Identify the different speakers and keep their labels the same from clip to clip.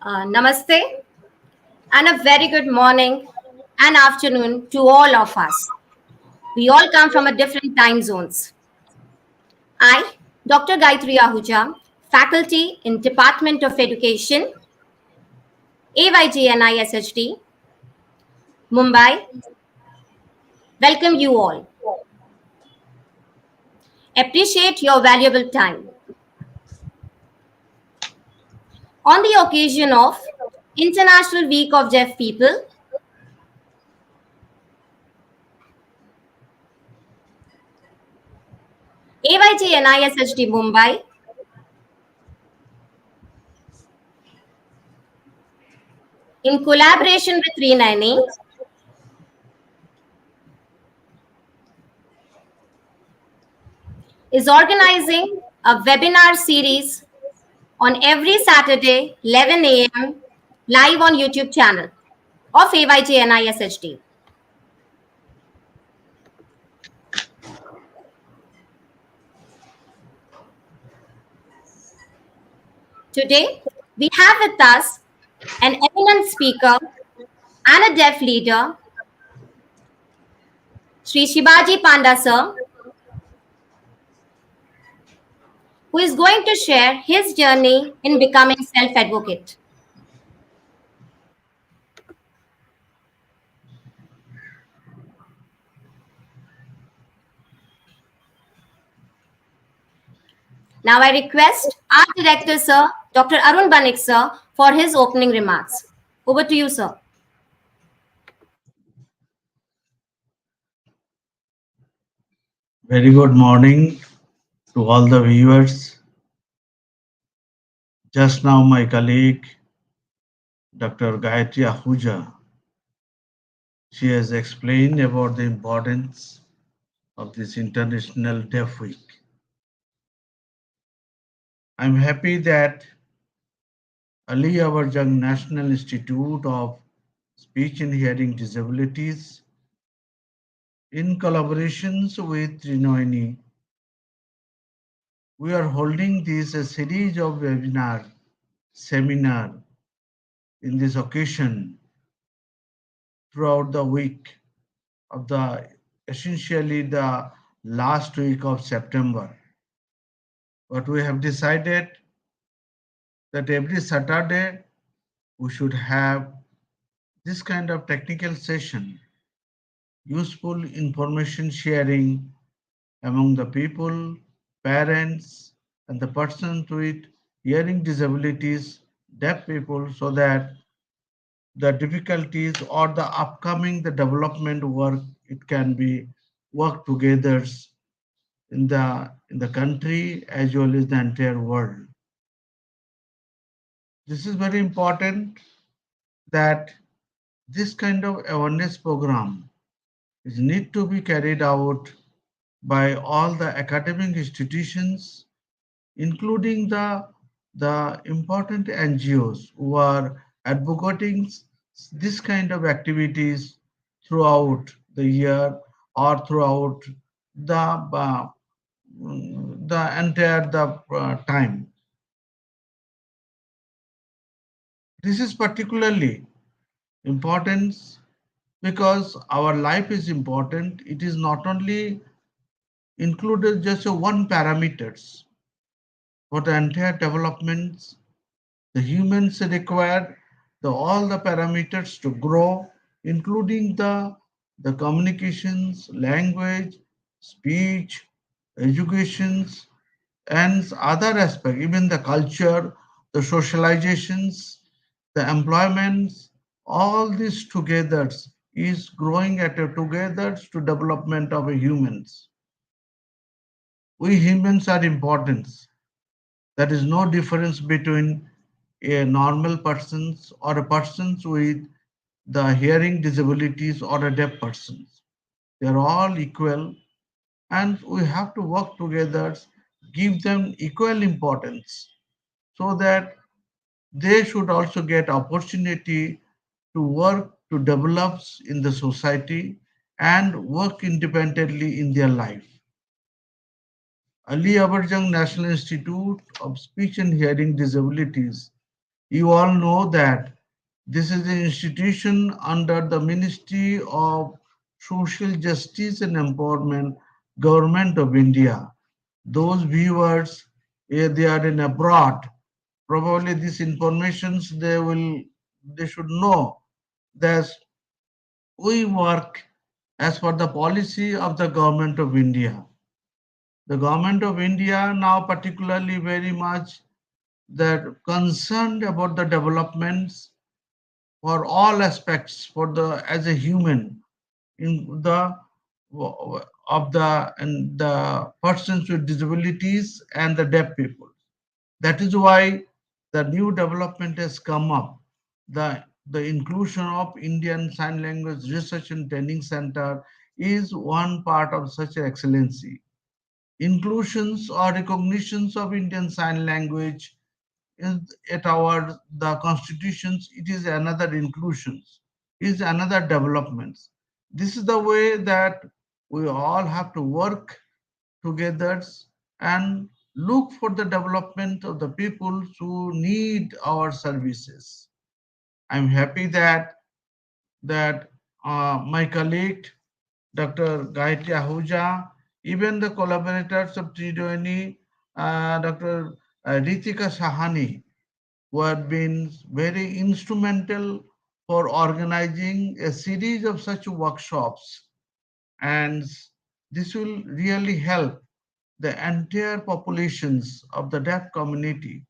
Speaker 1: Namaste and a very good morning and afternoon to all of us. We all come from a different time zones. I, Dr. Gayatri Ahuja, faculty in Department of Education, AYJNISHD, Mumbai, welcome you all. Appreciate your valuable time. On the occasion of International Week of Deaf People, AYJNISHD Mumbai, in collaboration with Trinayani, is organizing a webinar series on every Saturday, 11 a.m., live on YouTube channel of AYJNISHD. Today, we have with us an eminent speaker and a deaf leader, Shri Sibaji Panda sir, who is going to share his journey in becoming self-advocate. Now I request our director sir, Dr. Arun Banik sir, for his opening remarks. Over to you, sir.
Speaker 2: Very good morning to all the viewers. Just now, my colleague, Dr. Gayatri Ahuja, she has explained about the importance of this International Deaf Week. I'm happy that AYJNISHD National Institute of Speech and Hearing Disabilities, in collaborations with Trinayani, we are holding this a series of seminar in this occasion throughout the week of the essentially the last week of September. But we have decided that every Saturday we should have this kind of technical session, useful information sharing among the people, parents, and the persons with hearing disabilities, deaf people, so that the difficulties or the upcoming the development work, it can be work together in the country as well as the entire world. This is very important that this kind of awareness program is need to be carried out by all the academic institutions, including the important NGOs who are advocating this kind of activities throughout the year or throughout the entire time. This is particularly important because our life is important. It is not only included just one parameters for the entire developments. The humans require all the parameters to grow, including the communications, language, speech, educations, and other aspects, even the culture, the socializations, the employments, all this together is growing at a together to development of a humans. We humans are important. There is no difference between a normal persons or a persons with the hearing disabilities or a deaf persons. They are all equal and we have to work together, give them equal importance so that they should also get opportunity to work to develop in the society and work independently in their life. AYJNISHD National Institute of Speech and Hearing Disabilities You all know that this is an institution under the Ministry of Social Justice and Empowerment, Government of India. Those viewers, if they are in abroad, probably these informations they should know that we work as per the policy of the Government of India. The Government of India now particularly very much that concerned about the developments for all aspects for the as a human in the of the and the persons with disabilities and the deaf people. That is why the new development has come up. The inclusion of Indian Sign Language Research and Training Center is one part of such excellency. Inclusions or recognitions of Indian Sign Language is at our the constitutions. It is another inclusions, is another developments. This is the way that we all have to work together and look for the development of the people who need our services. I'm happy that my colleague Dr. Gayatri Ahuja, even the collaborators of Trinayani, Dr. Ritika Sahani, who have been very instrumental for organizing a series of such workshops, and this will really help the entire populations of the deaf community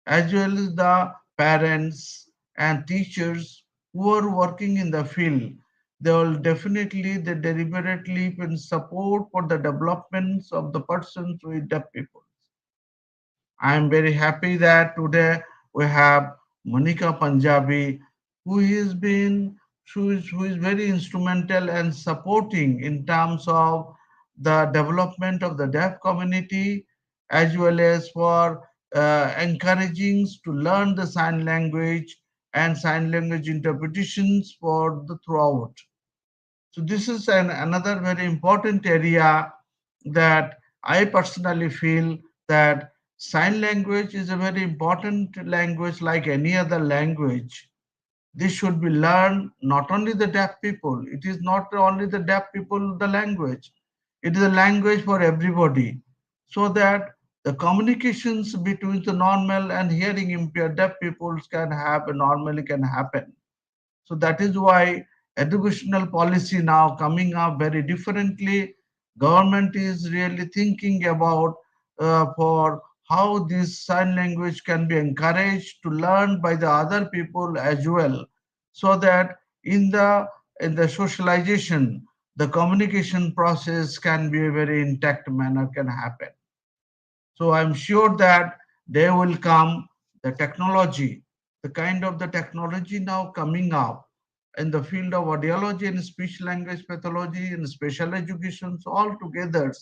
Speaker 2: as well as the parents and teachers who are working in the field. They will definitely they deliberately will support for the developments of the persons with deaf people. I am very happy that today we have Monica Punjabi, who is very instrumental and supporting in terms of the development of the deaf community as well as for encouraging to learn the sign language and sign language interpretations for the throughout. So this is another very important area that I personally feel that sign language is a very important language like any other language. This should be learned not only the deaf people. It is not only the deaf people the language. It is a language for everybody, so that the communications between the normal and hearing impaired deaf peoples can happen normally can happen. So that is why educational policy now coming up very differently. Government is really thinking about for how this sign language can be encouraged to learn by the other people as well, so that in the socialization, the communication process can be a very intact manner can happen. So I'm sure that there will come the technology, the kind of the technology now coming up in the field of audiology and speech language pathology and special education all together,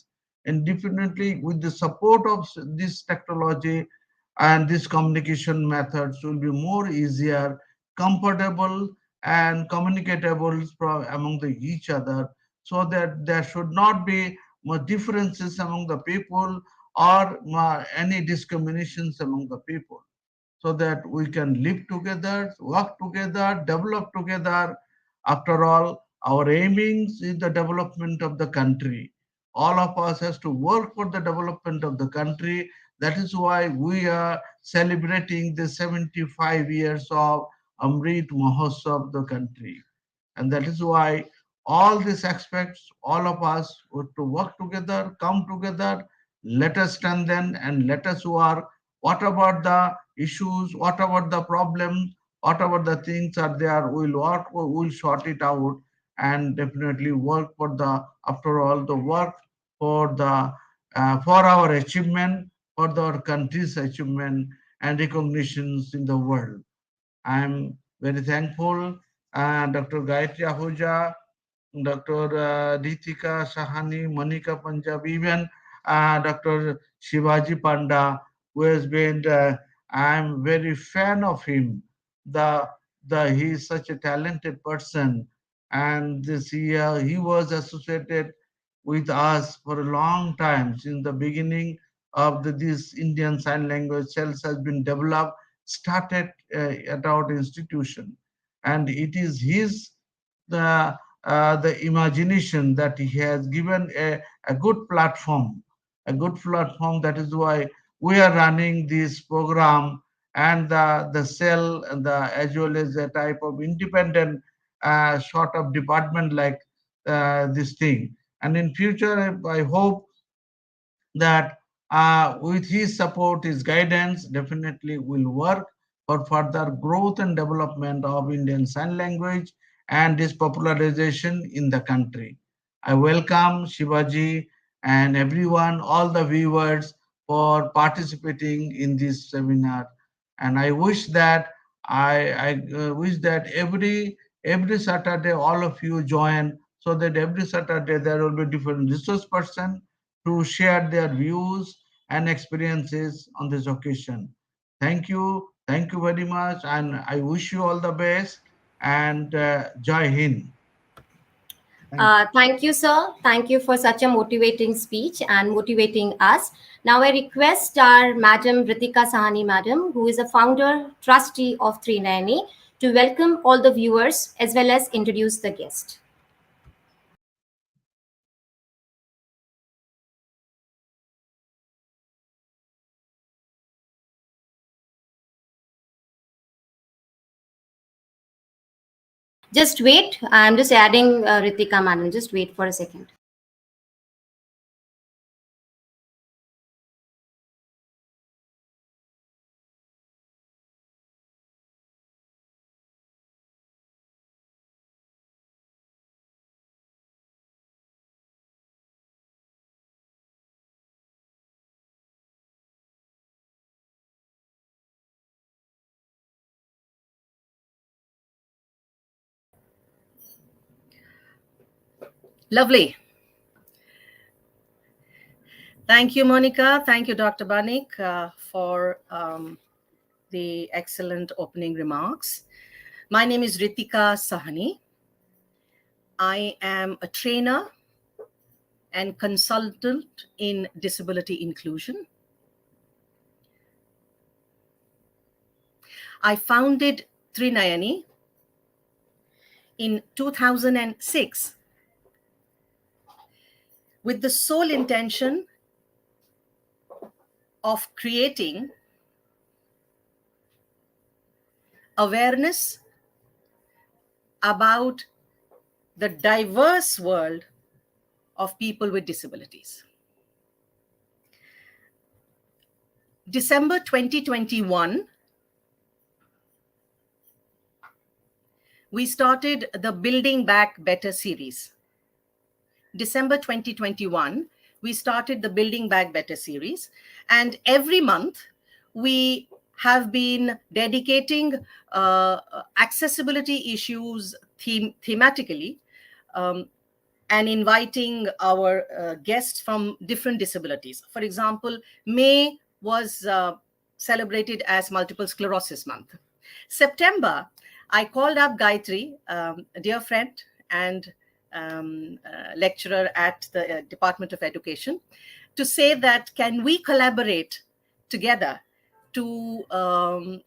Speaker 2: and definitely with the support of this technology and these communication methods will be more easier, comfortable and communicatable among the each other, so that there should not be much differences among the people or any discriminations among the people, so that we can live together, work together, develop together. After all, our aimings is the development of the country. All of us has to work for the development of the country. That is why we are celebrating the 75 years of Amrit Mahotsav of the country. And that is why all these aspects, all of us would to work together, come together, let us strengthen and let us work. What about the issues? What about the problems? What about the things are there? We'll work, we'll sort it out and definitely work for the, after all, the work for the for our achievement, for our country's achievement and recognitions in the world. I'm very thankful. Dr. Gayatri Ahuja, Dr. Ritika Sahani, Monica Punjab, even Dr. Shivaji Panda, who has been, I'm very fan of him. The, he is such a talented person, and this year he was associated with us for a long time since the beginning of this Indian Sign Language cells has been developed. started at our institution, and it is his the imagination that he has given a good platform. That is why we are running this program, and the cell and the as well as a type of independent sort of department like this thing. And in future, I hope that with his support, his guidance, definitely will work for further growth and development of Indian Sign Language and its popularization in the country. I welcome Shivaji and everyone, all the viewers, for participating in this seminar. And I wish that I wish that every Saturday all of you join, so that every Saturday there will be different resource person to share their views and experiences on this occasion. Thank you very much, and I wish you all the best. And Jai Hind. Thank you.
Speaker 1: Thank you, sir. Thank you for such a motivating speech and motivating us. Now, I request our Madam Ritika Sahani, Madam, who is a founder, trustee of Trinayani, to welcome all the viewers as well as introduce the guest. Just wait. I'm just adding Ritika, Madam. Just wait for a second.
Speaker 3: Lovely. Thank you, Monica. Thank you, Dr. Banik, for the excellent opening remarks. My name is Ritika Sahani. I am a trainer and consultant in disability inclusion. I founded Trinayani in 2006 with the sole intention of creating awareness about the diverse world of people with disabilities. December 2021, we started the Building Back Better series. December 2021, we started the Building Back Better series. And every month, we have been dedicating accessibility issues thematically, and inviting our guests from different disabilities. For example, May was celebrated as Multiple Sclerosis Month. September, I called up Gayatri, a dear friend and lecturer at the Department of Education, to say that can we collaborate together to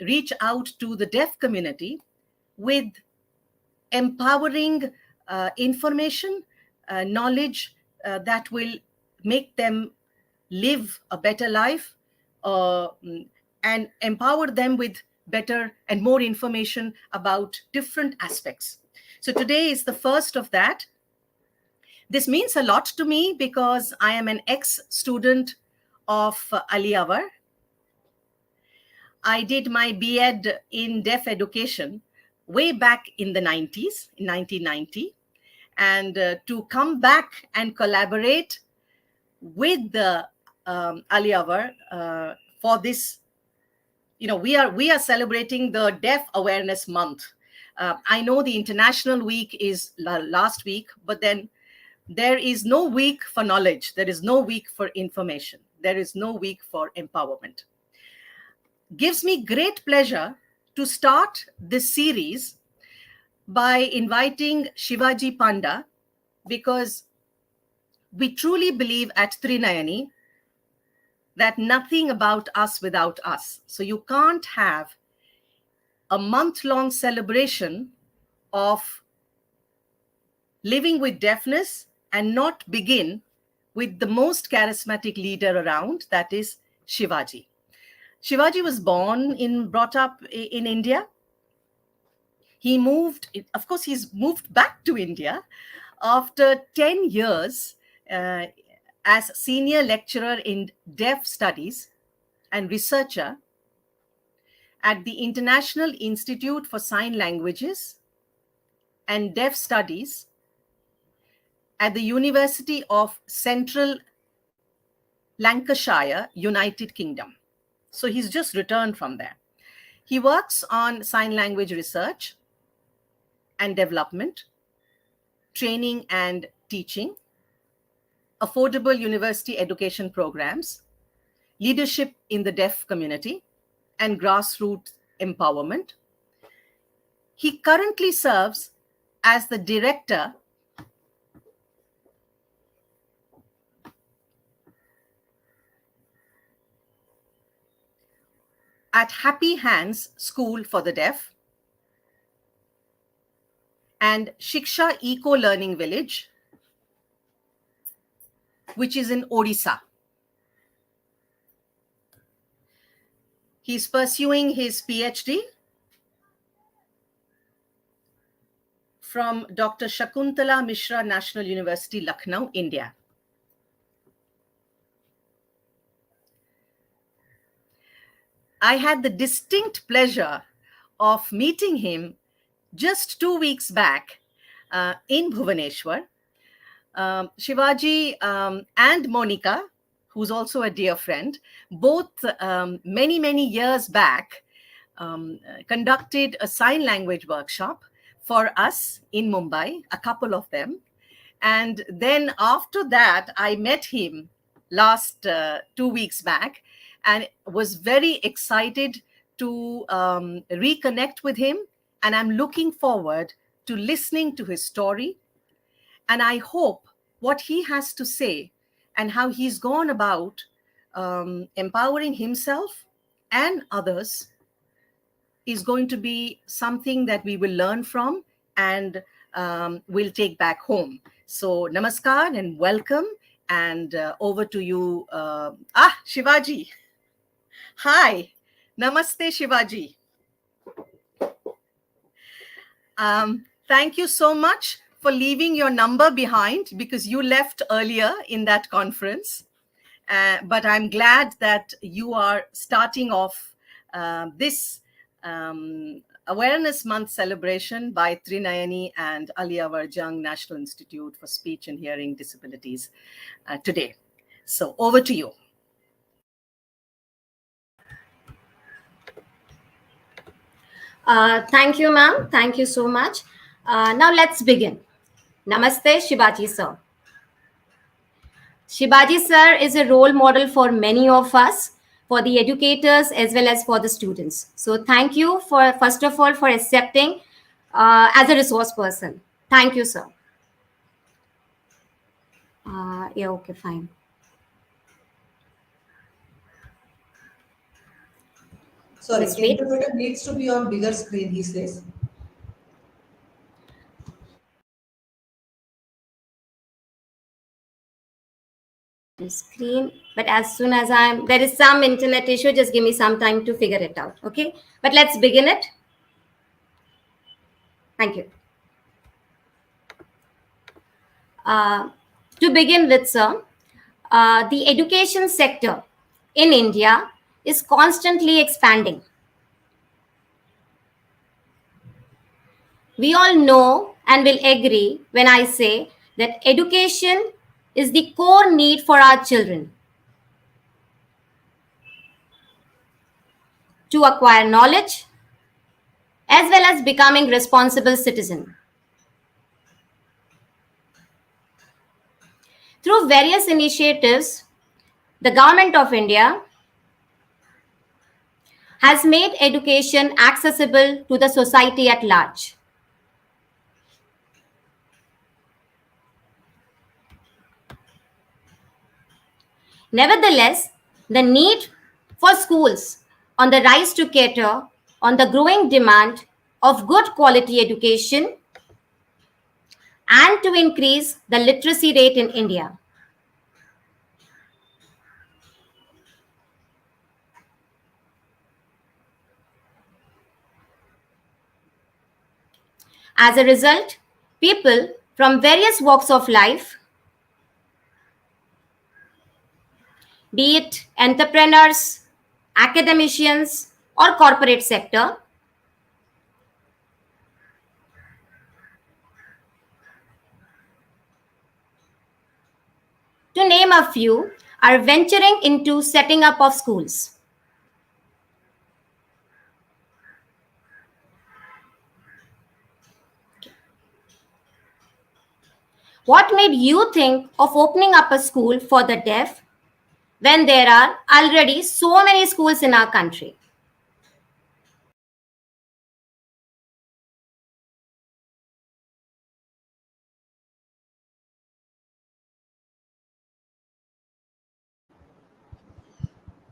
Speaker 3: reach out to the deaf community with empowering information, knowledge that will make them live a better life, and empower them with better and more information about different aspects. So today is the first of that. This means a lot to me because I am an ex-student of Aliavar. I did my B.Ed in deaf education way back in the 90s, in 1990. And to come back and collaborate with the Aliavar for this, we are celebrating the Deaf Awareness Month. I know the International Week is last week, but then there is no week for knowledge. There is no week for information. There is no week for empowerment. Gives me great pleasure to start this series by inviting Shivaji Panda, because we truly believe at Trinayani that nothing about us without us. So you can't have a month-long celebration of living with deafness and not begin with the most charismatic leader around, that is Shivaji. Shivaji was brought up in India. He moved, of course, he's moved back to India after 10 years as senior lecturer in deaf studies and researcher at the International Institute for Sign Languages and Deaf Studies at the University of Central Lancashire, United Kingdom. So he's just returned from there. He works on sign language research and development, training and teaching, affordable university education programs, leadership in the deaf community, and grassroots empowerment. He currently serves as the director at Happy Hands School for the Deaf and Shiksha Eco Learning Village, which is in Odisha. He's pursuing his PhD from Dr. Shakuntala Mishra National University, Lucknow, India. I had the distinct pleasure of meeting him just 2 weeks back in Bhubaneswar. Shivaji and Monica, who's also a dear friend, both many, many years back conducted a sign language workshop for us in Mumbai, a couple of them. And then after that, I met him last 2 weeks back and was very excited to reconnect with him. And I'm looking forward to listening to his story. And I hope what he has to say and how he's gone about empowering himself and others is going to be something that we will learn from and will take back home. So namaskar and welcome, and over to you. Shivaji. Hi. Namaste, Shivaji. Thank you so much for leaving your number behind, because you left earlier in that conference. But I'm glad that you are starting off this Awareness Month celebration by Trinayani and AYJNISHD National Institute for Speech and Hearing Disabilities today. So over to you.
Speaker 1: Thank you, ma'am. Thank you so much. Now let's begin. Namaste, Shivaji sir. Shivaji sir is a role model for many of us, for the educators as well as for the students. So thank you for, first of all, for accepting as a resource person. Thank you, sir. Yeah, okay, fine.
Speaker 4: Sorry,
Speaker 1: Just
Speaker 4: the
Speaker 1: wait.
Speaker 4: interpreter needs to be on bigger screen, he says.
Speaker 1: Screen, but as soon as there is some internet issue, just give me some time to figure it out. Okay, but let's begin it. Thank you. To begin with, sir, the education sector in India is constantly expanding. We all know and will agree when I say that education is the core need for our children to acquire knowledge as well as becoming responsible citizen. Through various initiatives, the Government of India has made education accessible to the society at large. Nevertheless, the need for schools on the rise to cater on the growing demand of good quality education and to increase the literacy rate in India. As a result, people from various walks of life, be it entrepreneurs, academicians, or corporate sector, to name a few, are venturing into setting up of schools. What made you think of opening up a school for the deaf when there are already so many schools in our country?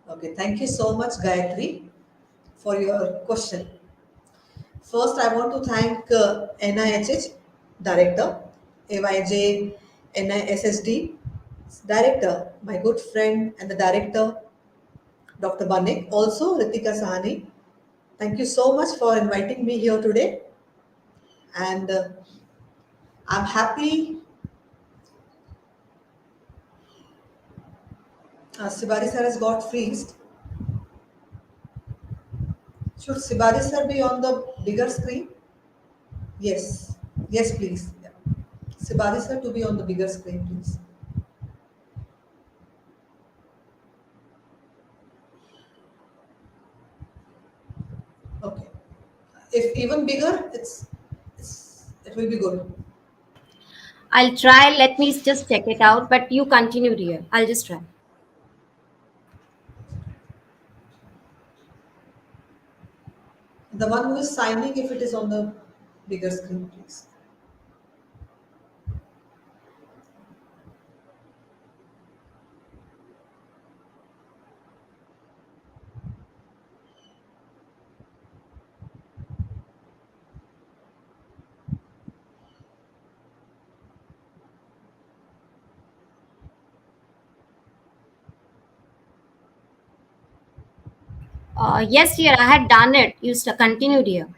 Speaker 4: Okay, thank you so much, Gayatri, for your question. First, I want to thank NIHH Director, AYJ NISSD Director, my good friend and the Director, Dr. Banik, also Ritika Sahani. Thank you so much for inviting me here today. And I'm happy Sibari sir has got freezed. Should Sibari sir be on the bigger screen? Yes. Yes, please. Yeah. Sibari sir to be on the bigger screen, please. Okay. If even bigger, it will be good.
Speaker 1: I'll try. Let me just check it out, but you continue, dear. I'll just try.
Speaker 4: The one who is signing, if it is on the bigger screen, please.
Speaker 1: Yes, dear, I had done it. You continue, dear.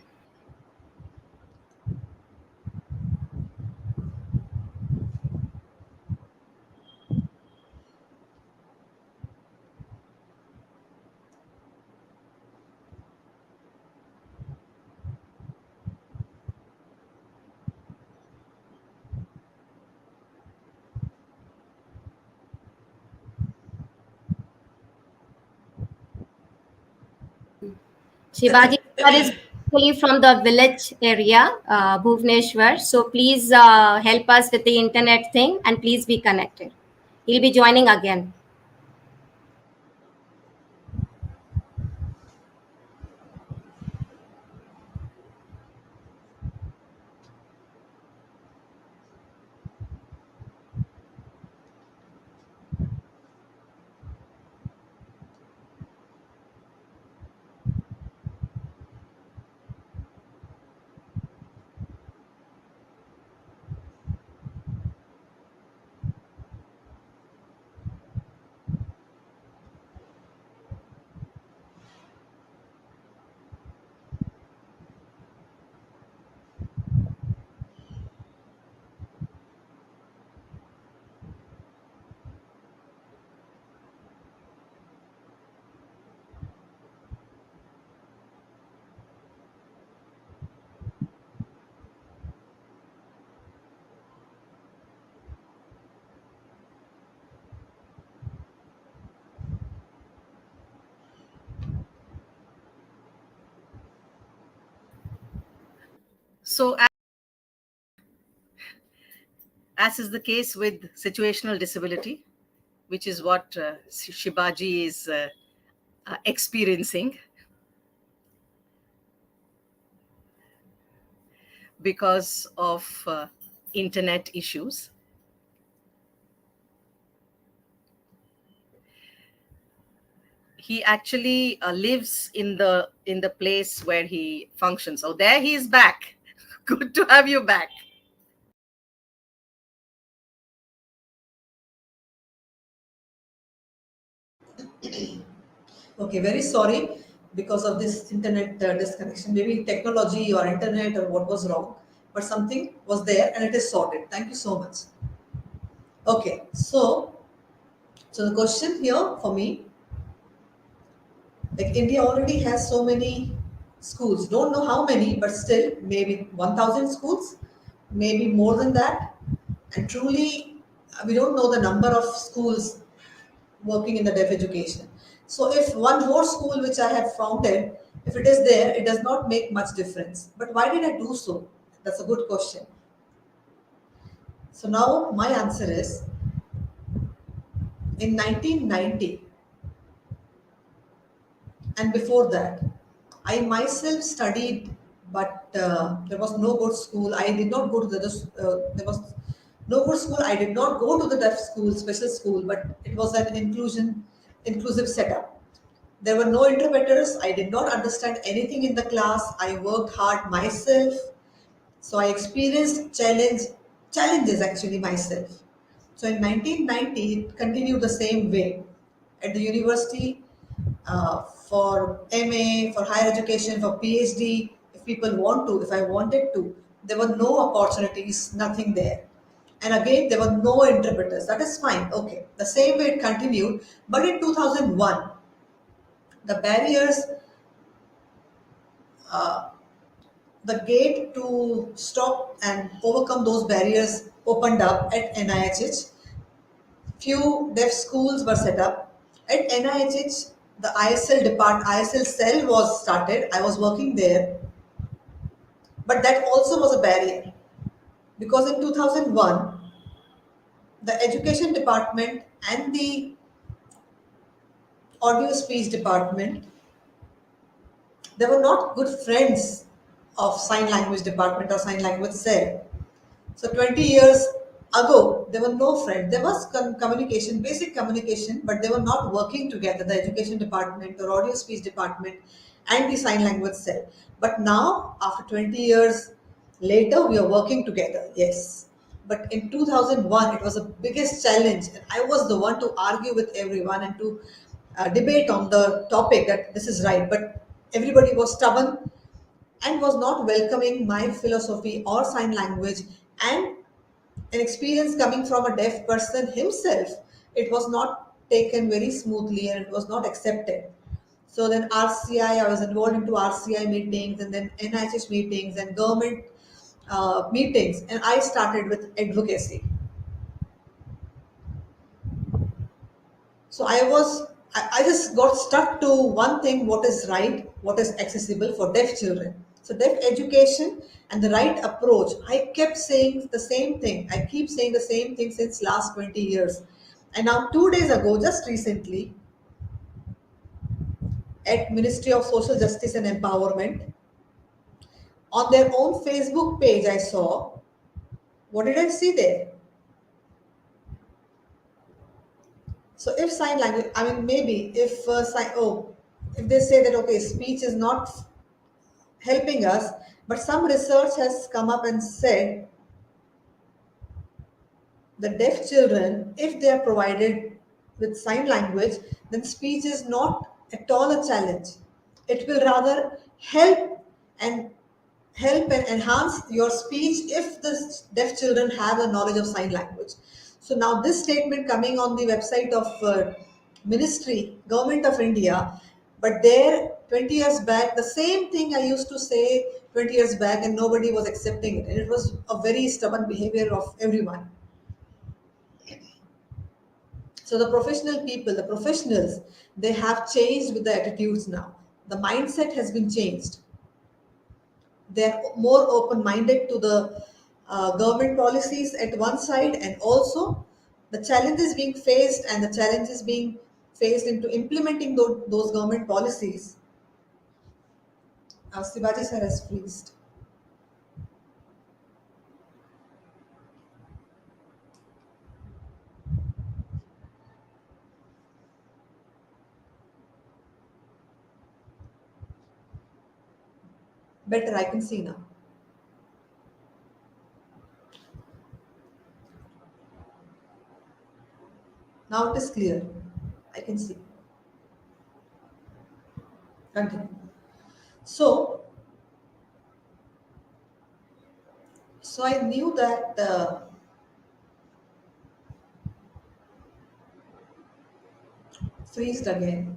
Speaker 1: Shivaji sir is basically from the village area, Bhubaneswar. So please help us with the internet thing and please be connected. He'll be joining again.
Speaker 3: So, as is the case with situational disability, which is what Shibaji is experiencing because of internet issues. he actually lives in the place where he functions. So there he is back. Good to have you back.
Speaker 4: Okay, very sorry because of this internet disconnection. Maybe technology or internet or what was wrong, but something was there and it is sorted. Thank you so much. Okay, so the question here for me, like India already has so many schools. Don't know how many, but still maybe 1,000 schools, maybe more than that. And truly, we don't know the number of schools working in the deaf education. So if one more school which I have founded, if it is there, it does not make much difference. But why did I do so? That's a good question. So now my answer is in 1990 and before that, I myself studied, but there was no good school. I did not go to there was no good school. I did not go to the deaf school, special school, but it was an inclusive setup. There were no interpreters. I did not understand anything in the class. I worked hard myself. So I experienced challenges actually myself. So in 1990, it continued the same way. At the university, for MA, for higher education, for PhD, if people want to, if I wanted to, there were no opportunities, nothing there. And again, there were no interpreters. That is fine. Okay. The same way it continued. But in 2001, the barriers, the gate to stop and overcome those barriers opened up at NIHH. Few deaf schools were set up. At NIHH, the ISL cell was started. I was working there, but that also was a barrier because in 2001, the education department and the audio speech department, they were not good friends of sign language department or sign language cell. So 20 years ago, there were no friends. There was communication, basic communication, but they were not working together, the education department or audio speech department and the sign language cell. But now, after 20 years later, we are working together, yes. But in 2001, it was the biggest challenge. And I was the one to argue with everyone and to debate on the topic that this is right. But everybody was stubborn and was not welcoming my philosophy or sign language and an experience coming from a deaf person himself. It was not taken very smoothly and it was not accepted. So then I was involved into RCI meetings and then NHS meetings and government meetings, and I started with advocacy. So I just got stuck to one thing: what is right, what is accessible for deaf children. So deaf education and the right approach. I kept saying the same thing. I keep saying the same thing since last 20 years. And now 2 days ago, just recently, at Ministry of Social Justice and Empowerment, on their own Facebook page, I saw, what did I see there? So if sign language, I mean, maybe if if they say that okay, speech is not helping us, but some research has come up and said the deaf children, if they are provided with sign language, then speech is not at all a challenge. It will rather and help and enhance your speech if the deaf children have the knowledge of sign language. So now this statement coming on the website of ministry, government of India, but there 20 years back, the same thing I used to say 20 years back and nobody was accepting it. And it was a very stubborn behavior of everyone. So the professional people, the professionals, they have changed with the attitudes now. The mindset has been changed. They're more open-minded to the government policies at one side, and also the challenges being faced and the challenges being faced into implementing those government policies. Sibaji sir has freezed. Better, I can see now. Now it is clear. I can see. Continue. So, so I knew that freezed again.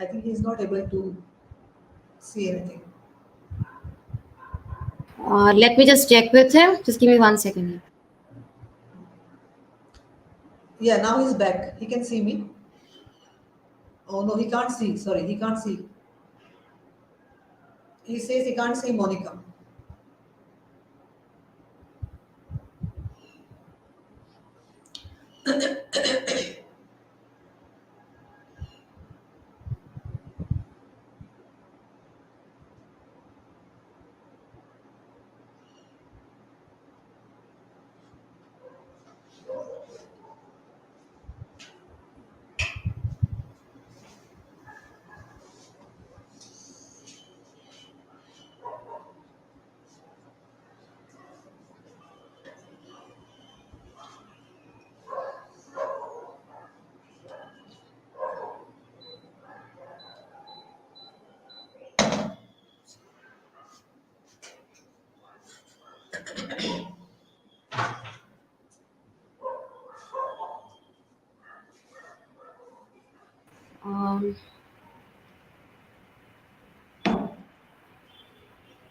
Speaker 4: I think he's not able to see anything.
Speaker 1: Let me just check with him. Just give me 1 second.
Speaker 4: Yeah, now he's back. He can see me. Oh no, he can't see. Sorry, he can't see. He says he can't see Monica.
Speaker 1: Um,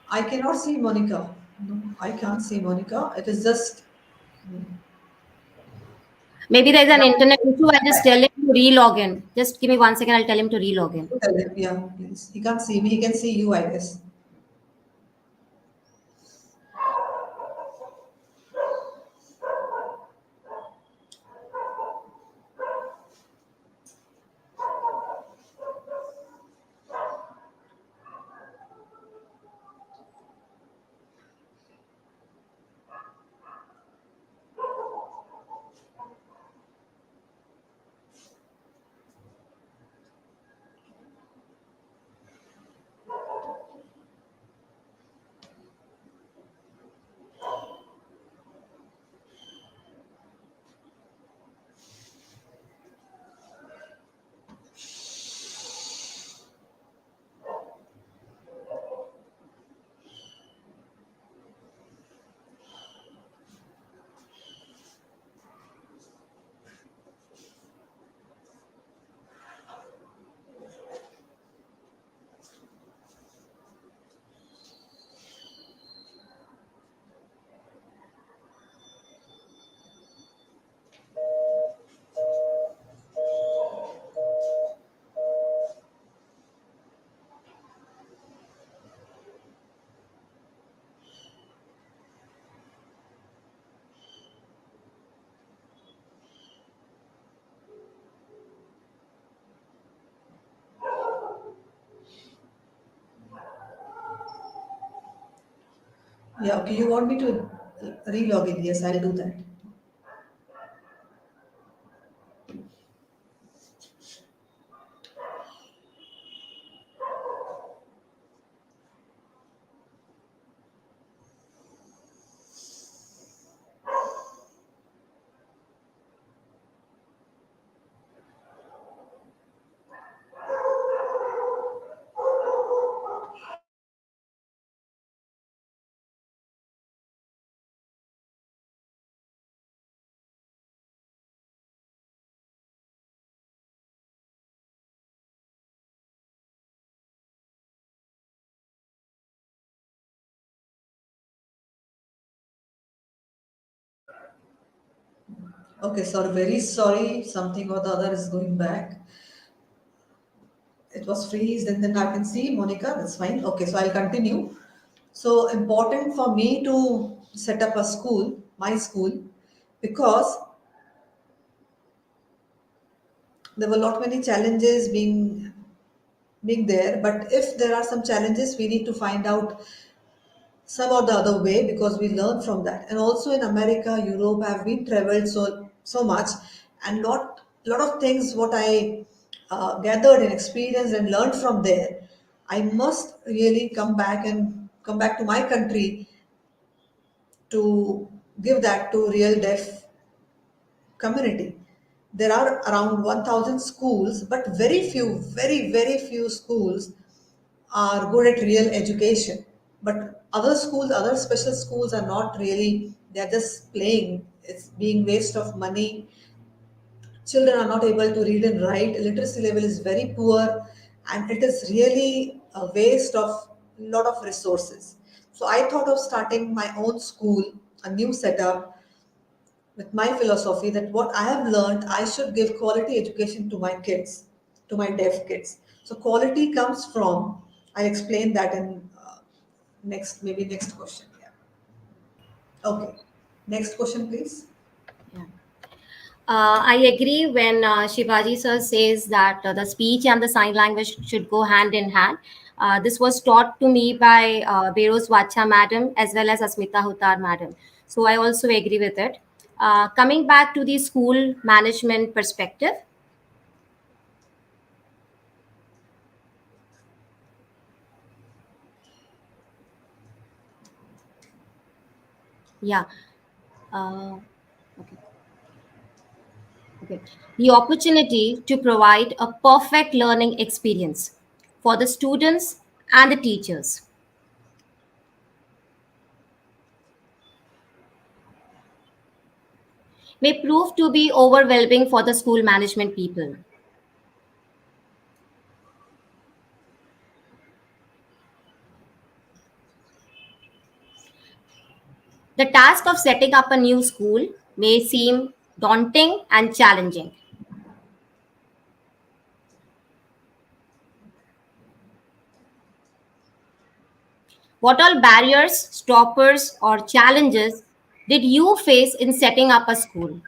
Speaker 4: I cannot see Monica. No, I can't see Monica. It is just
Speaker 1: Maybe there's an
Speaker 4: now.
Speaker 1: internet issue. I'll just tell him to re-log in. Just give me 1 second. I'll tell him to re-log in.
Speaker 4: Tell him, yeah, please. He can't see me. He can see you, I guess. Yeah, okay. You want me to re-log in? Yes, I'll do that. Okay, sorry, very sorry. Something or the other is going back. It was freezed, and then I can see Monica. That's fine. Okay, so I'll continue. So important for me to set up a school, my school, because there were lot many challenges being there. But if there are some challenges, we need to find out some or the other way because we learn from that. And also in America, Europe, I've been traveled so much, and lot of things what I gathered and experienced and learned from there, I must really come back to my country to give that to real deaf community. There are around 1000 schools, but very few schools are good at real education. But other schools, other special schools are not really, they're just playing. It's being waste of money. Children are not able to read and write. Literacy level is very poor, and it is really a waste of a lot of resources. So I thought of starting my own school, a new setup with my philosophy that what I have learned, I should give quality education to my kids, to my deaf kids. So quality comes from, I'll explain that in maybe next question. Yeah. Okay. Next question, please.
Speaker 1: Yeah. I agree when Shivaji sir says that the speech and the sign language should go hand in hand. This was taught to me by Beros Vacha madam as well as Asmita Hutar madam. So I also agree with it. Coming back to the school management perspective, yeah. Uh, okay. Okay. The opportunity to provide a perfect learning experience for the students and the teachers may prove to be overwhelming for the school management people. The task of setting up a new school may seem daunting and challenging. What all barriers, stoppers, or challenges did you face in setting up a school?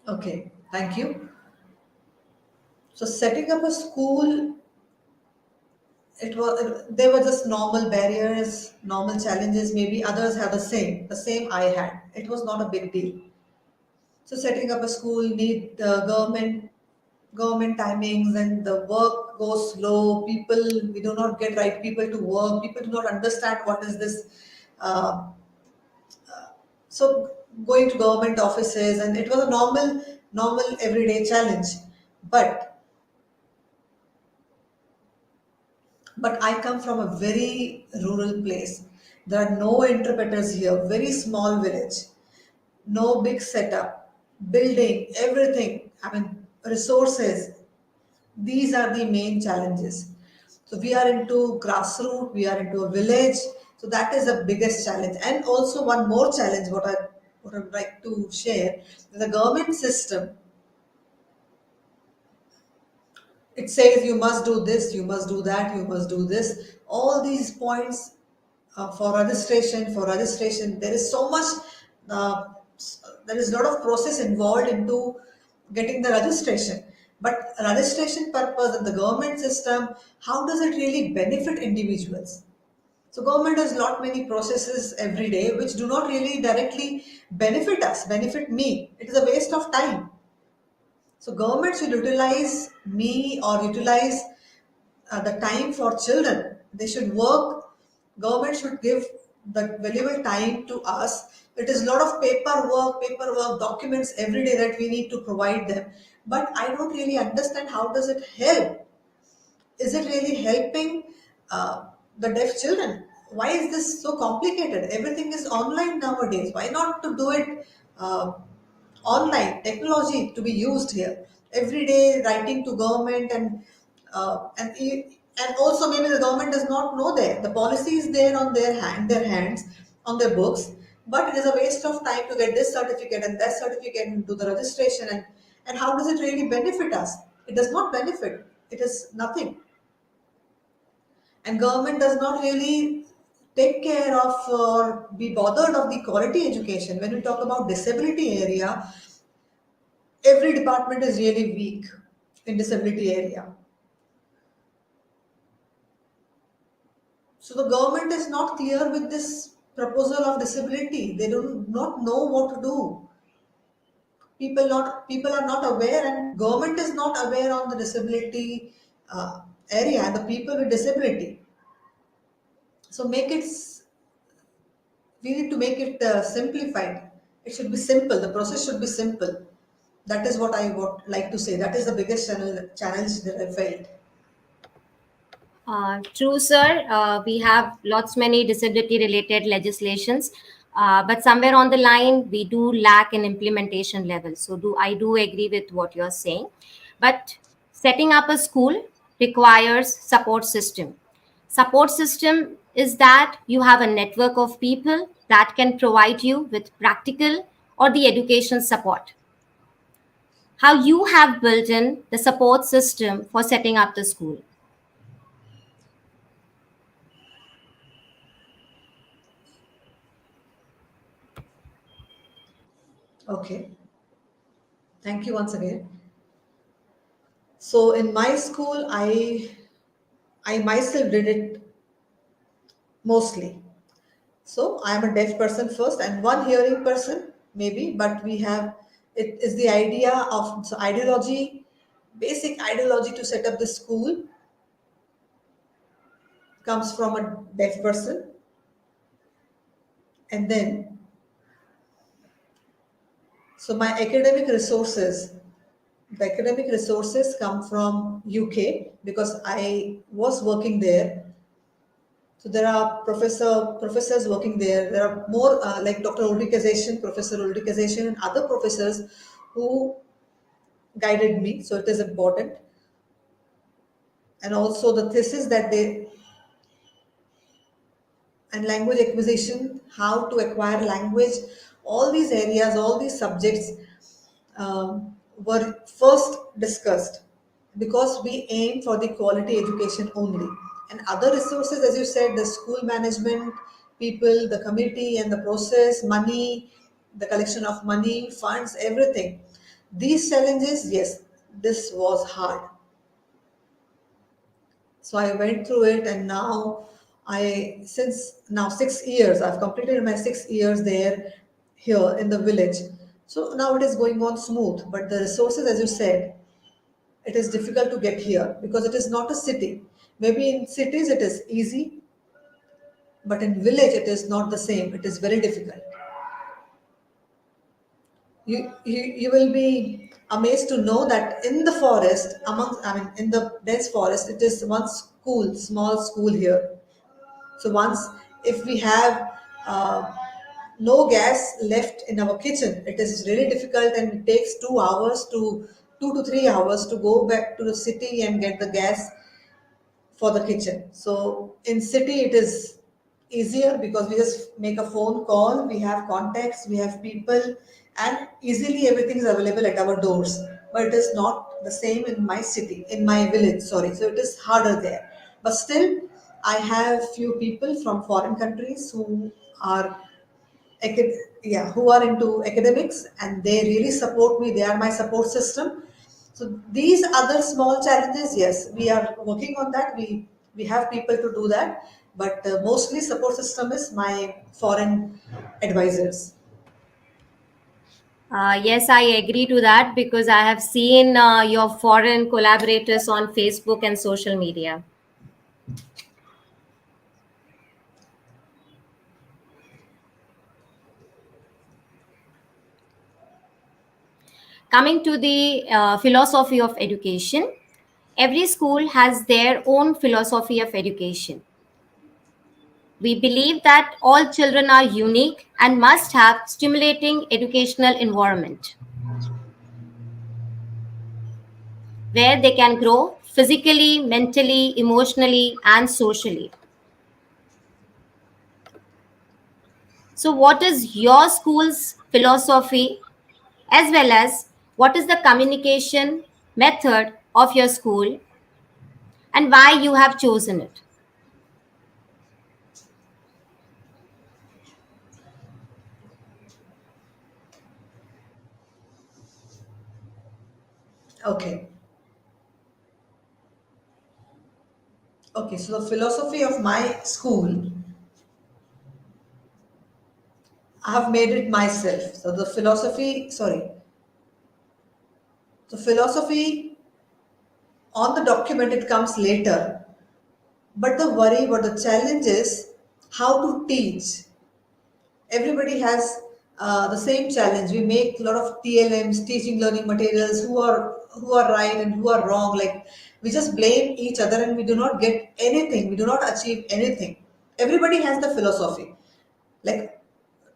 Speaker 4: Okay. Thank you. So setting up a school, they were just normal barriers, normal challenges. Maybe others have the same I had. It was not a big deal. So setting up a school need the government timings, and the work goes slow. People, we do not get right people to work. People do not understand what is this. Uh, so going to government offices, and it was a normal everyday challenge. But I come from a very rural place. There are no interpreters here. Very small village, no big setup, building, everything. I mean, resources. These are the main challenges. So we are into grassroots, we are into a village. So that is the biggest challenge. And also one more challenge, what I would like to share, the government system, it says you must do this, you must do that, you must do this. All these points for registration, there is so much, uh, there is a lot of process involved into getting the registration. But registration purpose and the government system, how does it really benefit individuals? So government does lot many processes every day which do not really directly benefit us, benefit me. It is a waste of time. So government should utilize me or utilize the time for children. They should work. Government should give the valuable time to us. It is a lot of paperwork, documents every day that we need to provide them. But I don't really understand how does it help. Is it really helping the deaf children? Why is this so complicated? Everything is online nowadays. Why not to do it uh, online? Technology to be used here. Every day writing to government and also maybe the government does not know there. The policy is there on their hands, on their books, but it is a waste of time to get this certificate and that certificate and do the registration and how does it really benefit us? It does not benefit. It is nothing, and government does not really take care of or be bothered of the quality education. When we talk about disability area, every department is really weak in disability area. So the government is not clear with this proposal of disability. They do not know what to do. People are not aware, and government is not aware on the disability area and the people with disability. So we need to make it simplified. It should be simple. The process should be simple. That is what I would like to say. That is the biggest challenge that I felt.
Speaker 1: True, sir. We have lots many disability-related legislations, but somewhere on the line we do lack an implementation level. So, do I do agree with what you're saying? But setting up a school requires support system. Support system is that you have a network of people that can provide you with practical or the education support. How you have built in the support system for setting up the school?
Speaker 4: Okay. Thank you once again. So in my school, I myself did it mostly. So I am a deaf person first and one hearing person maybe, but we have it is the idea of so ideology, basic ideology to set up the school comes from a deaf person, and then so my academic resources come from UK because I was working there. So there are professors working there. There are more like Dr. Ulrikazation, Professor Ulrikazation, and other professors who guided me. So it is important, and also the thesis that they and language acquisition, how to acquire language, all these areas, all these subjects were first discussed because we aim for the quality education only. And other resources, as you said, the school management, people, the committee, and the process, money, the collection of money, funds, everything. These challenges, yes, this was hard. So I went through it, and now since now 6 years, I've completed my 6 years there here in the village. So now it is going on smooth. But the resources, as you said, it is difficult to get here because it is not a city. Maybe in cities it is easy, but in village it is not the same. It is very difficult. You will be amazed to know that in the forest, in the dense forest, it is one school, small school here. So once, if we have no gas left in our kitchen, it is really difficult, and it takes 2 hours to 2 to 3 hours to go back to the city and get the gas for the kitchen. So in city it is easier because we just make a phone call, we have contacts, we have people, and easily everything is available at our doors. But it is not the same in my city, in my village, sorry. So it is harder there. But still, I have few people from foreign countries who are who are into academics, and they really support me. They are my support system. So these other small challenges, yes, we are working on that. We have people to do that, but mostly support system is my foreign advisors.
Speaker 1: Yes, I agree to that because I have seen your foreign collaborators on Facebook and social media. Coming to the philosophy of education, every school has their own philosophy of education. We believe that all children are unique and must have stimulating educational environment where they can grow physically, mentally, emotionally, and socially. So, what is your school's philosophy, as well as what is the communication method of your school and why you have chosen it?
Speaker 4: Okay. Okay, so the philosophy of my school, I have made it myself. So the philosophy on the document, it comes later. But the challenge is how to teach. Everybody has the same challenge. We make a lot of TLMs, teaching learning materials, who are right and who are wrong. Like, we just blame each other and we do not get anything. We do not achieve anything. Everybody has the philosophy. Like,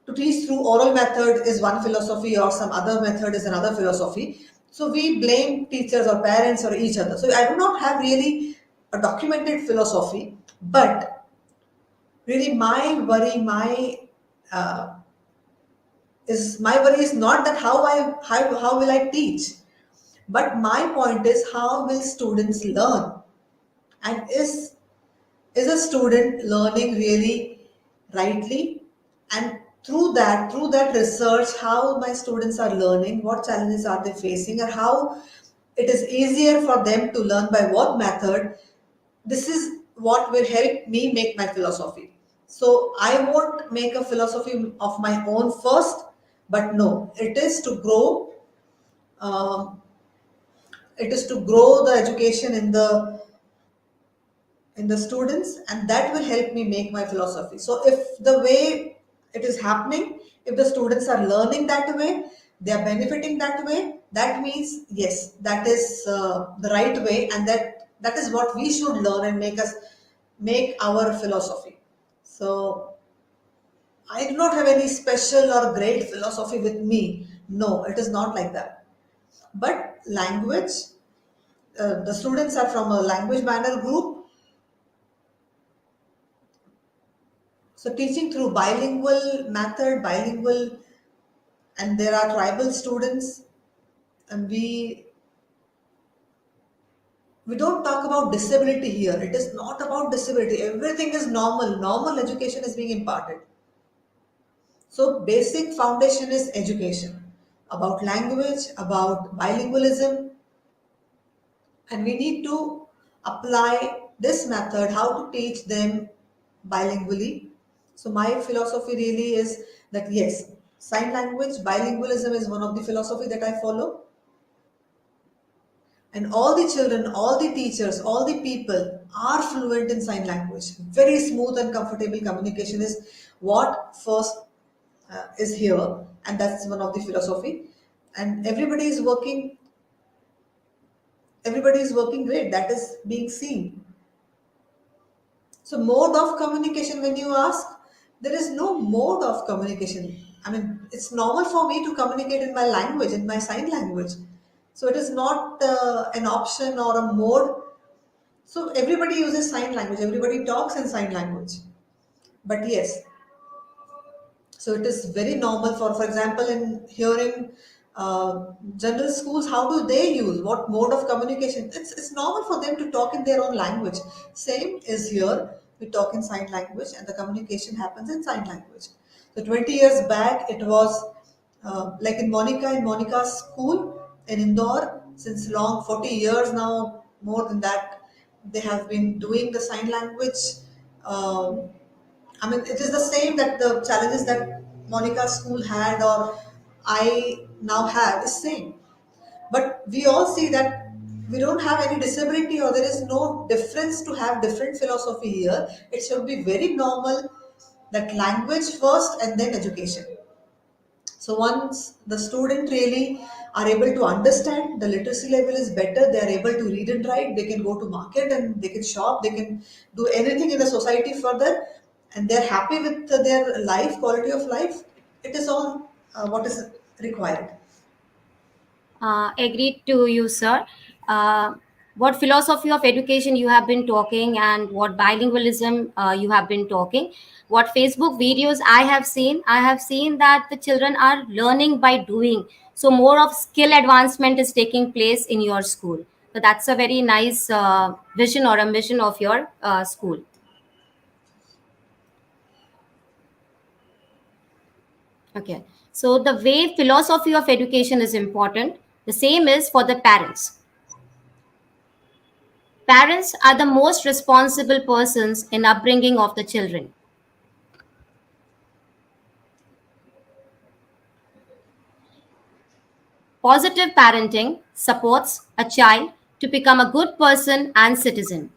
Speaker 4: to teach through oral method is one philosophy, or some other method is another philosophy. So we blame teachers or parents or each other. So I do not have really a documented philosophy, but really uh, my worry is not that how will I teach, but my point is how will students learn, and is a student learning really rightly, and through that research, how my students are learning, what challenges are they facing, or how it is easier for them to learn by what method. This is what will help me make my philosophy. So I won't make a philosophy of my own first, but no, um, it is to grow the education in the students, and that will help me make my philosophy. So if the way it is happening, if the students are learning that way, they are benefiting that way, that means yes, that is the right way, and that is what we should learn and make our philosophy. So I do not have any special or great philosophy with me. No, it is not like that. But language, the students are from a language manner group. So teaching through bilingual method, and there are tribal students, and we don't talk about disability here. It is not about disability. Everything is normal. Normal education is being imparted. So basic foundation is education about language, about bilingualism, and we need to apply this method how to teach them bilingually. So my philosophy really is that yes, sign language bilingualism is one of the philosophy that I follow, and all the children, all the teachers, all the people are fluent in sign language. Very smooth and comfortable communication is what first is here, and that's one of the philosophy. And everybody is working great, that is being seen. So, mode of communication, when you ask, there is no mode of communication. I mean, it's normal for me to communicate in my language, in my sign language. So, it is not an option or a mode. So, everybody uses sign language, everybody talks in sign language. But yes, so it is very normal for example, in hearing general schools, how do they use what mode of communication? It's normal for them to talk in their own language. Same is here. We talk in sign language, and the communication happens in sign language. So 20 years back, it was like in Monica's school in Indore, since long 40 years now, more than that, they have been doing the sign language. Um, I mean, it is the same that the challenges that Monica's school had or I now have is same. But we all see that we don't have any disability or there is no difference to have different philosophy here. It should be very normal that language first and then education. So once the student really are able to understand, the literacy level is better, they are able to read and write, they can go to market and they can shop, they can do anything in the society further, and they're happy with their life, quality of life. It is all what is required.
Speaker 1: Agreed to you, sir. Uh, what philosophy of education you have been talking, and what bilingualism you have been talking. What Facebook videos I have seen that the children are learning by doing. So more of skill advancement is taking place in your school. So that's a very nice vision or a mission of your school. Okay. So the way philosophy of education is important, the same is for the parents. Parents are the most responsible persons in upbringing of the children. Positive parenting supports a child to become a good person and citizen.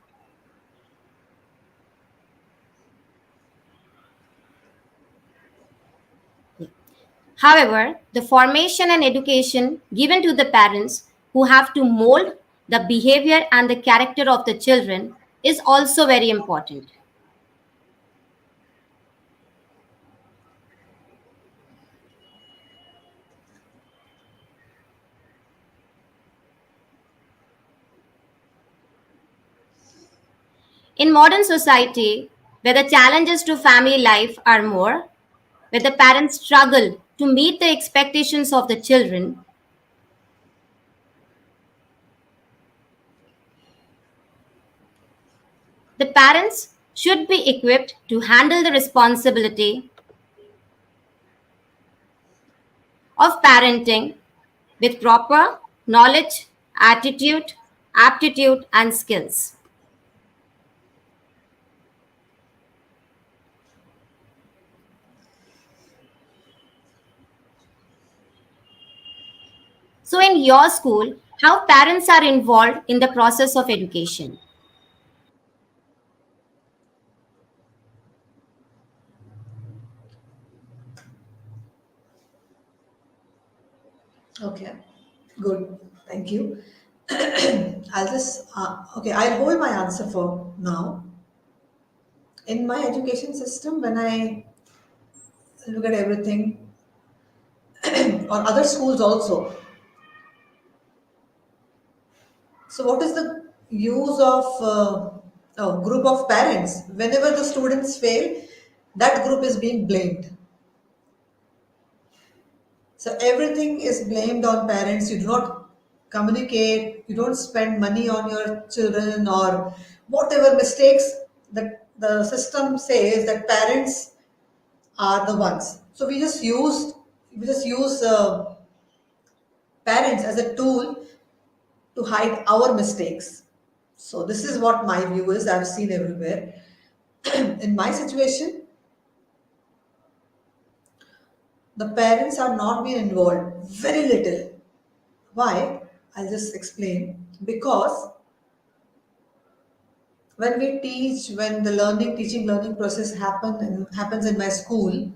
Speaker 1: However, the formation and education given to the parents who have to mold the behavior and the character of the children is also very important. In modern society, where the challenges to family life are more, where the parents struggle to meet the expectations of the children, the parents should be equipped to handle the responsibility of parenting with proper knowledge, attitude, aptitude, and skills. So, in your school, how parents are involved in the process of education?
Speaker 4: Okay, good. Thank you. Okay, I'll hold my answer for now. In my education system, when I look at everything, or other schools also, so what is the use of a group of parents? Whenever the students fail, that group is being blamed. So everything is blamed on parents. You do not communicate, you don't spend money on your children, or whatever mistakes that the system says that parents are the ones. So we just use parents as a tool to hide our mistakes. So this is what my view is. I've seen everywhere. In my situation, the parents are not being involved. Very little. Why? I'll just explain. Because when we teach, when the teaching learning process happens in my school,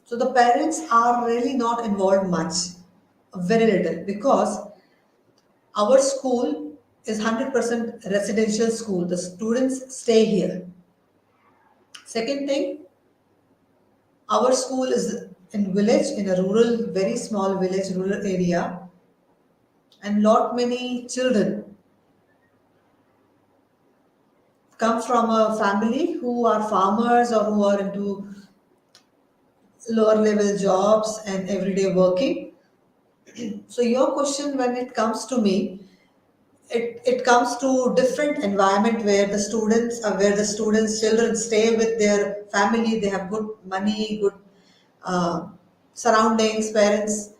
Speaker 4: so the parents are really not involved much, very little, because our school is 100% residential school. The students stay here. Second thing, our school is in village, in a rural, very small village, rural area, and lot many children come from a family who are farmers or who are into lower level jobs and everyday working. So your question when it comes to me, it comes to different environment where the students children stay with their family. They have good money, good uh, surroundings. Parents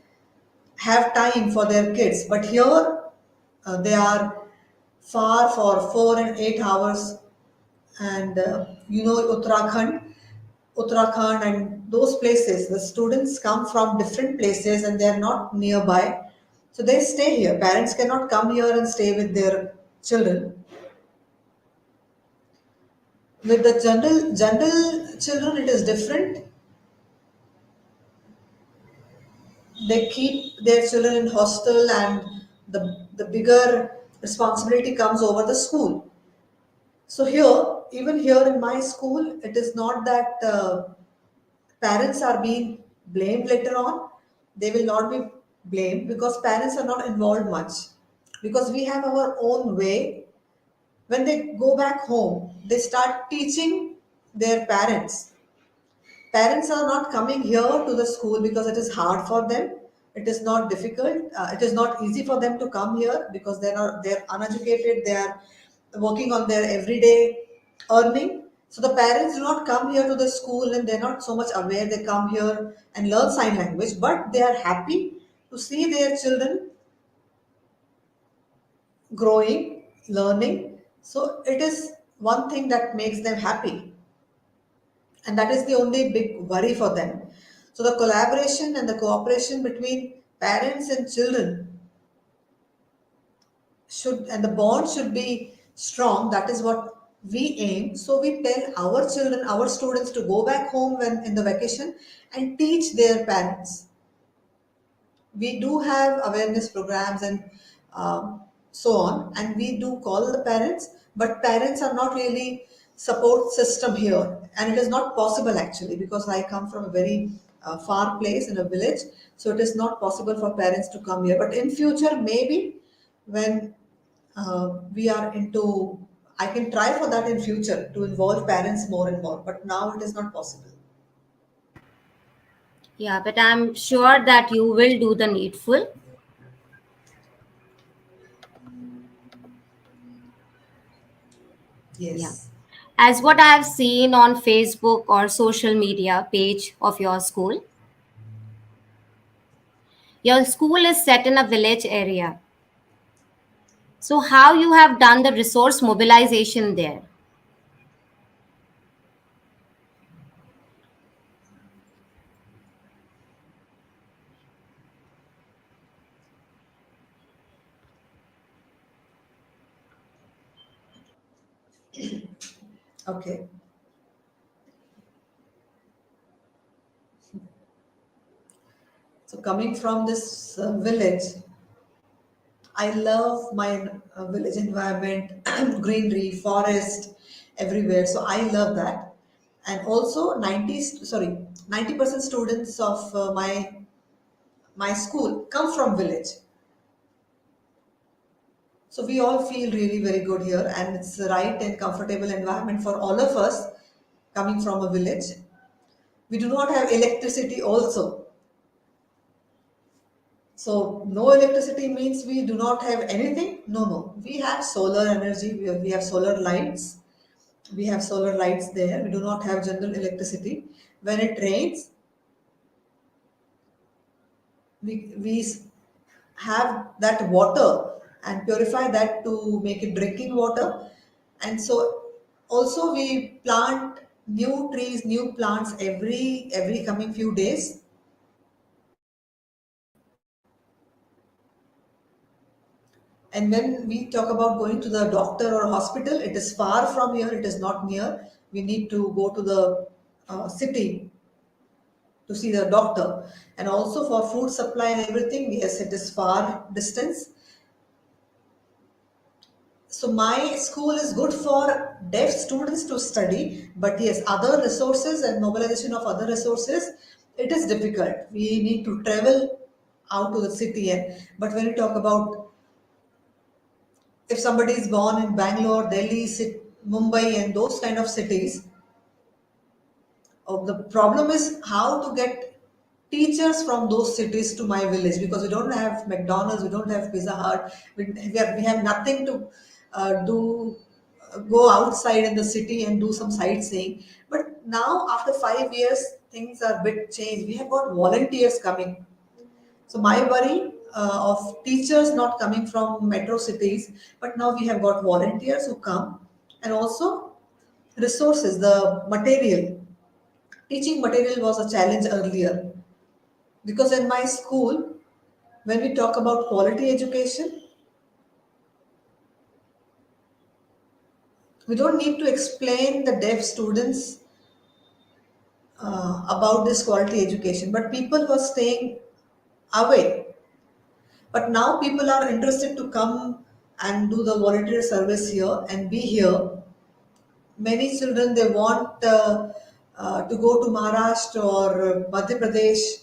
Speaker 4: have time for their kids, but here they are far for 4 and 8 hours. And Uttarakhand and those places, the students come from different places and they are not nearby. So they stay here. Parents cannot come here and stay with their children. With the general children, it is different. They keep their children in hostel, and the bigger responsibility comes over the school. So here, even here in my school, it is not that parents are being blamed later on. They will not be blamed because parents are not involved much. Because we have our own way. When they go back home, they start teaching their parents. Parents are not coming here to the school because it is hard for them. It is not difficult. It is not easy for them to come here because they're uneducated. They are working on their everyday earning. So the parents do not come here to the school and they're not so much aware. They come here and learn sign language, but they are happy to see their children growing, learning. So it is one thing that makes them happy, and that is the only big worry for them. So the collaboration and the cooperation between parents and children should, and the bond should be strong. That is what we aim. So we tell our children, our students, to go back home when in the vacation and teach their parents. We do have awareness programs and so on, and we do call the parents, but parents are not really support system here, and it is not possible actually because I come from a very far place in a village, so it is not possible for parents to come here. But in future, maybe when we are into, I can try for that in future to involve parents more and more, but now it is not possible.
Speaker 1: Yeah, but I'm sure that you will do the needful. Yeah.
Speaker 4: Yes.
Speaker 1: As what I have seen on Facebook or social media page of your school is set in a village area. So how you have done the resource mobilization there?
Speaker 4: Okay. So coming from this village, I love my village environment, greenery, forest, everywhere. So I love that. And also 90% students of my school come from village. So we all feel really very good here, and it's the right and comfortable environment for all of us coming from a village. We do not have electricity also. So no electricity means we do not have anything. No, no. We have solar energy. We have solar lights. We have solar lights there. We do not have general electricity. When it rains, we have that water and purify that to make it drinking water. And so also we plant new trees, new plants every coming few days. And when we talk about going to the doctor or hospital, it is far from here, it is not near. We need to go to the city to see the doctor. And also for food supply and everything, yes, it is far distance. So my school is good for deaf students to study, but yes, other resources and mobilization of other resources, it is difficult. We need to travel out to the city. And but when you talk about, if somebody is born in Bangalore, Delhi, Mumbai, and those kind of cities, the problem is how to get teachers from those cities to my village, because we don't have McDonald's, we don't have Pizza Hut, we have nothing to do go outside in the city and do some sightseeing. But now after 5 years, things are a bit changed. We have got volunteers coming. So my worry of teachers not coming from metro cities, but now we have got volunteers who come, and also resources, the material. Teaching material was a challenge earlier, because in my school, when we talk about quality education, we don't need to explain the deaf students about this quality education, but people were staying away. But now people are interested to come and do the volunteer service here and be here. Many children, they want to go to Maharashtra or Madhya Pradesh.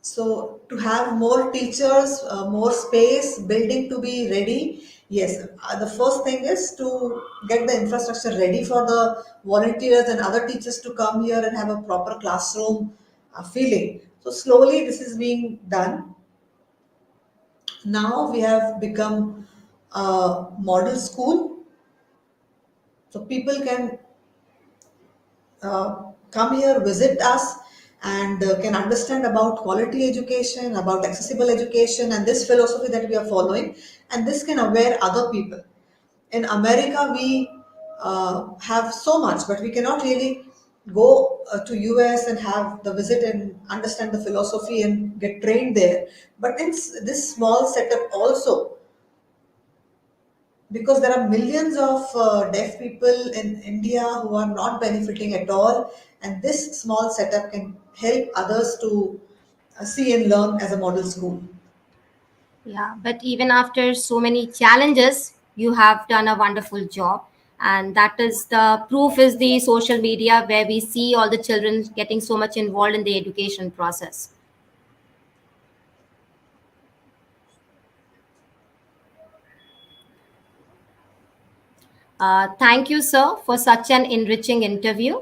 Speaker 4: So to have more teachers, more space, building to be ready. Yes, the first thing is to get the infrastructure ready for the volunteers and other teachers to come here and have a proper classroom feeling. So slowly this is being done. Now we have become a model school, so people can come here, visit us, and can understand about quality education, about accessible education, and this philosophy that we are following, and this can aware other people. In America, we have so much, but we cannot really go to US and have the visit and understand the philosophy and get trained there. But in this small setup also, because there are millions of deaf people in India who are not benefiting at all, and this small setup can help others to see and learn as a model school.
Speaker 1: Yeah, but even after so many challenges, you have done a wonderful job. And that is the proof is the social media where we see all the children getting so much involved in the education process. Thank you, sir, for such an enriching interview.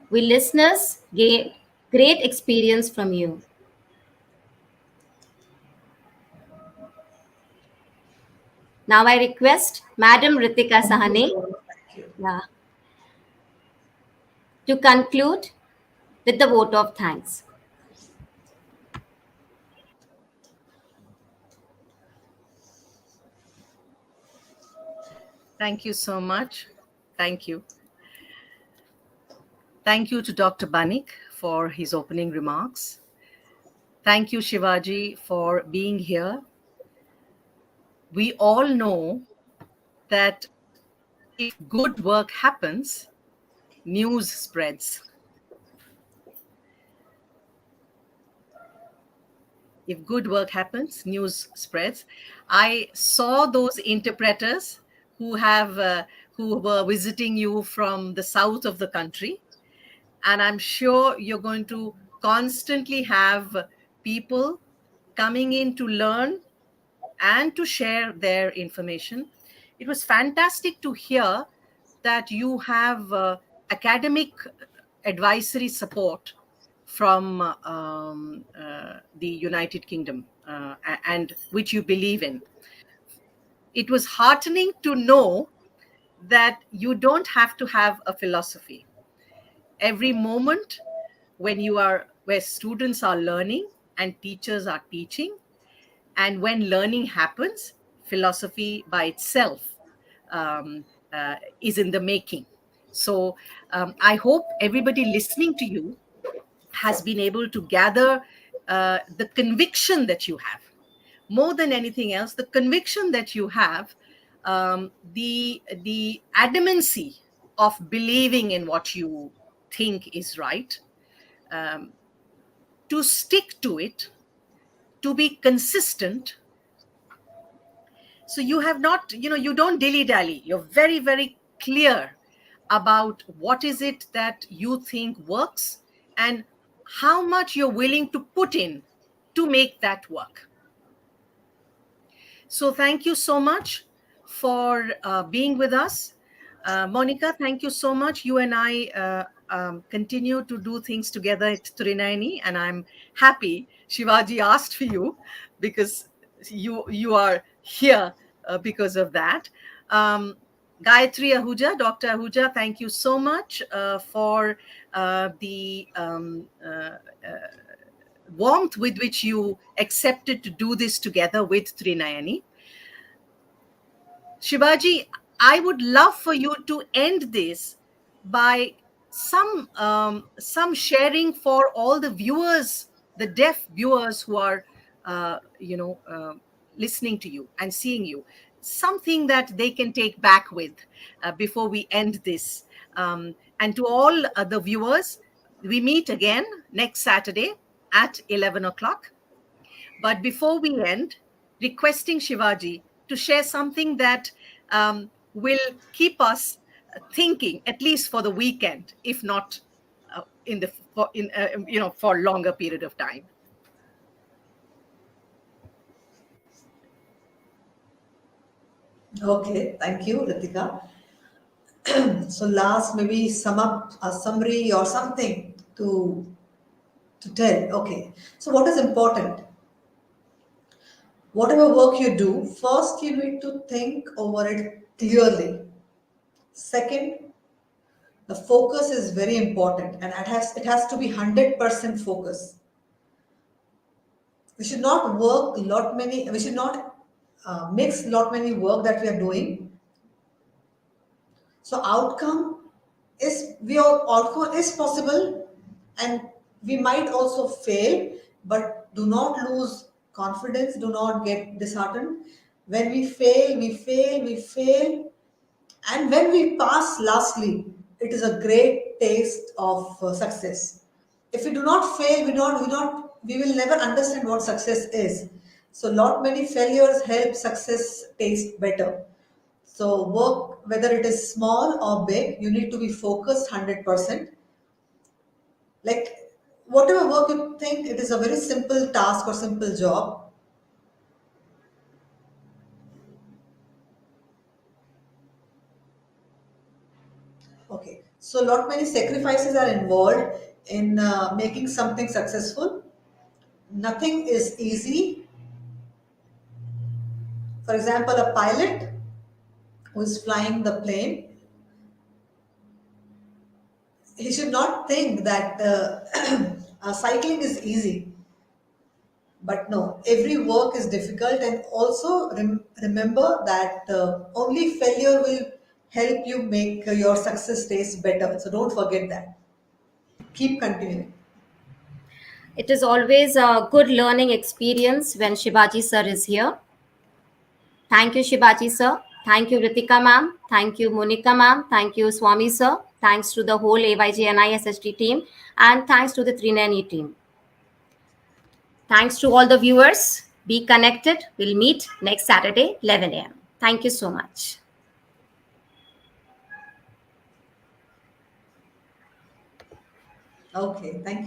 Speaker 1: We listeners gain great experience from you. Now I request Madam Ritika
Speaker 4: Thank you
Speaker 1: Sahane,
Speaker 4: so much. Thank you.
Speaker 1: yeah, to conclude with the vote of thanks.
Speaker 3: Thank you so much. Thank you. Thank you to Dr. Banik for his opening remarks. Thank you, Shivaji, for being here. We all know that if good work happens, news spreads. If good work happens, news spreads. I saw those interpreters who were visiting you from the south of the country, and I'm sure you're going to constantly have people coming in to learn and to share their information. It was fantastic to hear that you have academic advisory support from the United Kingdom, and which you believe in. It was heartening to know that you don't have to have a philosophy. Every moment where students are learning and teachers are teaching, and when learning happens, philosophy by itself um, is in the making. So I hope everybody listening to you has been able to gather the conviction that you have. More than anything else, the conviction that you have, the adamancy of believing in what you think is right, um, to stick to it, to be consistent. So you have not, you don't dilly dally. You're very, very clear about what is it that you think works and how much you're willing to put in to make that work. So thank you so much for being with us. Monica, thank you so much. You and I continue to do things together at Trinayani, and I'm happy Shivaji asked for you because you are here because of that. Gayatri Ahuja, Dr. Ahuja, thank you so much for the warmth with which you accepted to do this together with Trinayani. Shivaji, I would love for you to end this by some sharing for all the viewers, the deaf viewers who are, listening to you and seeing you, something that they can take back with before we end this. And to all the viewers, we meet again next Saturday at 11 o'clock. But before we end, requesting Shivaji to share something that will keep us thinking, at least for the weekend, if not for a longer period of time.
Speaker 4: Okay, thank you, Ritika. So last, maybe sum up a summary or something to tell. Okay, so what is important? Whatever work you do, first you need to think over it clearly. Second, the focus is very important, and it has to be 100% focus. We should not work lot many. We should not mix lot many work that we are doing. So outcome is possible, and we might also fail, but do not lose confidence. Do not get disheartened. When we fail, we fail, and when we pass, lastly, it is a great taste of success. If we do not fail, we will never understand what success is. So, lot many failures help success taste better. So, work, whether it is small or big, you need to be focused 100%. Like, whatever work you think it is a very simple task or simple job, okay. So, lot many sacrifices are involved in making something successful. Nothing is easy. For example, a pilot who is flying the plane, he should not think that cycling is easy. But no, every work is difficult, and also remember that only failure will help you make your success taste better. So don't forget that. Keep continuing.
Speaker 1: It is always a good learning experience when Shivaji sir is here. Thank you, Shivaji sir. Thank you, Ritika ma'am. Thank you, Monica ma'am. Thank you, Swami sir. Thanks to the whole AYJNISHD team. And thanks to the Trinayani team. Thanks to all the viewers. Be connected. We'll meet next Saturday, 11 a.m. Thank you so much.
Speaker 4: Okay, thank you.